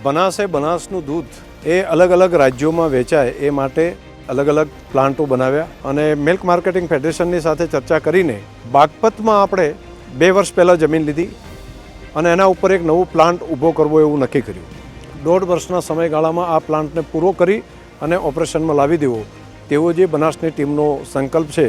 બનાસે બનાસનું દૂધ એ અલગ અલગ રાજ્યોમાં વેચાય એ માટે અલગ અલગ પ્લાન્ટો બનાવ્યા અને મિલ્ક માર્કેટિંગ ફેડરેશનની સાથે ચર્ચા કરીને બાગપતમાં આપણે 2 વર્ષ પહેલાં જમીન લીધી અને એના ઉપર એક નવું પ્લાન્ટ ઊભો કરવો એવું નક્કી કર્યું. 1.5 વર્ષના સમયગાળામાં આ પ્લાન્ટને પૂરો કરી અને ઓપરેશનમાં લાવી દેવો તેવો જે બનાસની ટીમનો સંકલ્પ છે.